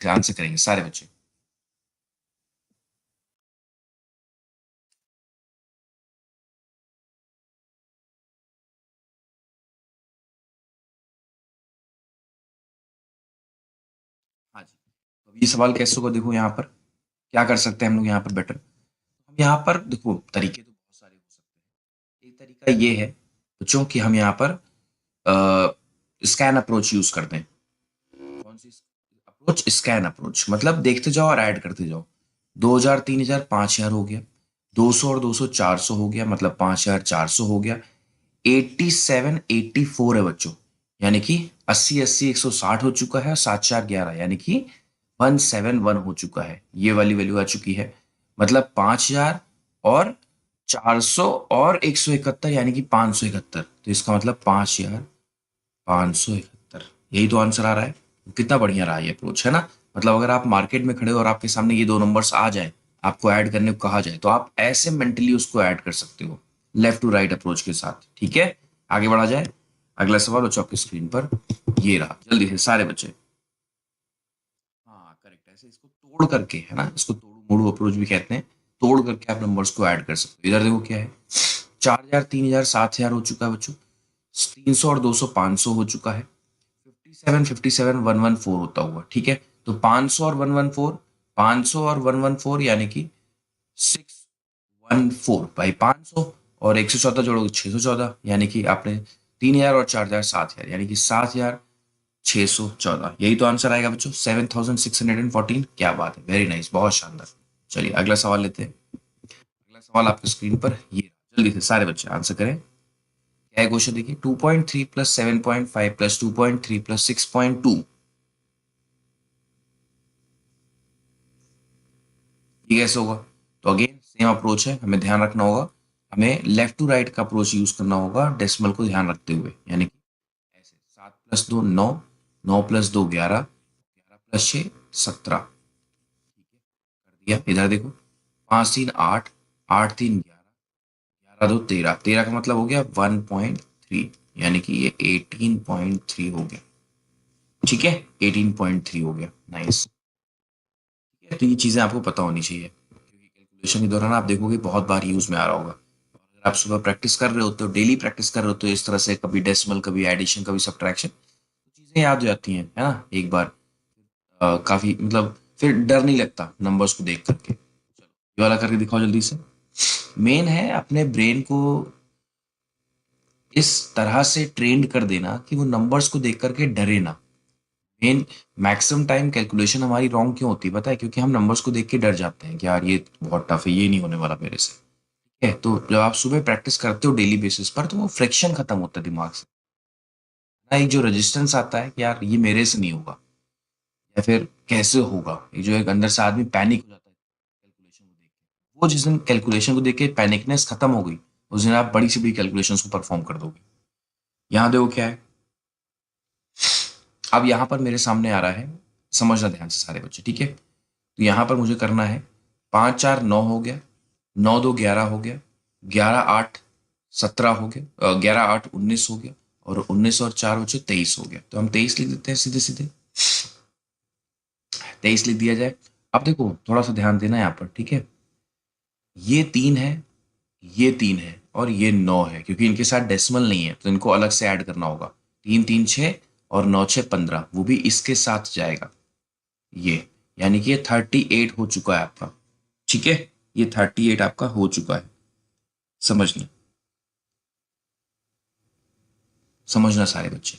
ध्यान से करेंगे सारे बच्चे। हाँ जी, तो ये सवाल कैसे होगा, देखो यहाँ पर क्या कर सकते हैं हम लोग यहाँ पर बेटर। हम यहाँ पर देखो तरीके तो बहुत सारे हो सकते हैं। एक तरीका ये है बच्चों कि हम यहाँ पर स्कैन अप्रोच यूज करते हैं। कौन सी अप्रोच? स्कैन अप्रोच, मतलब देखते जाओ और ऐड करते जाओ। 2000, 3000, 5000 हो गया। 200 और 200 400 हो गया, मतलब 5400 हो गया। 87 84 है बच्चों, यानी कि 80 80 160 हो चुका है, और 7 4 11 यानी कि 171 हो चुका है। ये वाली वैल्यू आ चुकी है, मतलब 5000 और 400 और 171 यानी कि 571। तो इसका मतलब 5571, यही तो आंसर आ रहा है। कितना बढ़िया रहा ये अप्रोच, है ना? मतलब अगर आप मार्केट में खड़े हो और आपके सामने ये दो नंबर्स आ जाए, आपको ऐड करने को कहा जाए, तो आप ऐसे मेंटली उसको ऐड कर सकते हो, लेफ्ट टू राइट अप्रोच के साथ। ठीक है, आगे बढ़ा जाए। अगला सवाल बच्चों आपकी स्क्रीन पर ये रहा, जल्दी से सारे बच्चे। हाँ करेक्ट, ऐसे इसको तोड़ करके, है ना, इसको तोड़ू मोड़ू अप्रोच भी कहते हैं। तोड़ करके आप नंबर्स को ऐड कर सकते हो। इधर देखो क्या है, 4000, 3000, 7000 हो चुका है बच्चों। 300 और 200 500 हो चुका है। 57 57 114 होता हुआ, ठीक है। तो 500 और 114, 500 और 114 यानी कि 614 भाई 500, और 114 जोड़ोगे 614, यानी कि आपने 3000 और 4000 7000, यानी कि 7614। यही तो आंसर आएगा बच्चों, 7614। क्या बात है, वेरी नाइस, बहुत शानदार। चलिए अगला सवाल लेते हैं। अगला सवाल आपकी स्क्रीन पर ये, जल्दी से सारे बच्चे आंसर करें। क्या है क्वेश्चन, देखिए 2.3 प्लस 7.5 प्लस 2.3 प्लस 6.2, ये कैसे होगा? तो अगेन सेम अप्रोच है, हमें ध्यान रखना होगा। हमें लेफ्ट टू राइट का अप्रोच यूज करना होगा, डेसिमल को ध्यान रखते हुए, यानी कि ऐसे 7 + 2 9, 9 + 2 11, 11 + 6 17। कर दिया, इधर देखो 5 3 8, 8 3 11, 11 2 13, 13 का मतलब हो गया 1.3, यानी कि ये 18.3 हो गया। ठीक है, 18.3 हो गया, नाइस। ठीक है, तो ये चीजें आपको पता होनी चाहिए, क्योंकि कैलकुलेशन के दौरान आप देखोगे बहुत बार यूज में आ रहा होगा। अगर आप सुबह प्रैक्टिस कर रहे होते हो, डेली प्रैक्टिस कर रहे होते हो इस तरह से, कभी डेसिमल, कभी एडिशन, कभी सब्ट्रैक्शन, तो चीजें याद हो जाती हैं, है ना, एक बार। काफी मतलब फिर डर नहीं लगता नंबर्स को देख करके। चलो ये वाला करके दिखाओ जल्दी से। मेन है अपने ब्रेन को इस तरह से ट्रेंड कर देना कि वो नंबर्स को देख करके डरे ना। मेन मैक्सिमम टाइम कैलकुलेशन हमारी रॉन्ग क्यों होती है पता है? क्योंकि हम नंबर्स को देख के डर जाते हैं कि यार ये बहुत टफ है, ये नहीं होने वाला मेरे से। ठीक है, तो जब आप सुबह प्रैक्टिस करते हो डेली बेसिस पर, तो वो फ्रिक्शन खत्म होता है दिमाग से ना। एक जो रेजिस्टेंस आता है कि यार ये मेरे से नहीं होगा, या फिर कैसे होगा, ये जो एक अंदर से आदमी पैनिक हो जाता है कैलकुलेशन को देख के, वो जिस दिन कैलकुलेशन को देख के पैनिकनेस खत्म हो गई, उस दिन आप बड़ी से बड़ी कैलकुलेशन को परफॉर्म कर दोगे। यहाँ देखो क्या है, अब यहाँ पर मेरे सामने आ रहा है, समझना ध्यान से सारे बच्चे, ठीक है। तो यहाँ पर मुझे करना है 5 4 9 हो गया, 9 2 11 हो गया, 11 8 17 हो गया, 11 8 19 हो गया, और 19 और 4 बचे 23 हो गया। तो हम 23 लिख देते हैं सीधे सीधे, 23 लिख दिया जाए। अब देखो थोड़ा सा ध्यान देना यहाँ पर, ठीक है। ये 3 है, ये 3 है, और ये 9 है, क्योंकि इनके साथ डेसिमल नहीं है तो इनको अलग से ऐड करना होगा। 3 3 6 और 9 6 15, वो भी इसके साथ जाएगा ये, यानी कि ये 38 हो चुका है आपका। ठीक है, ये 38 आपका हो चुका है। समझना, समझना सारे बच्चे।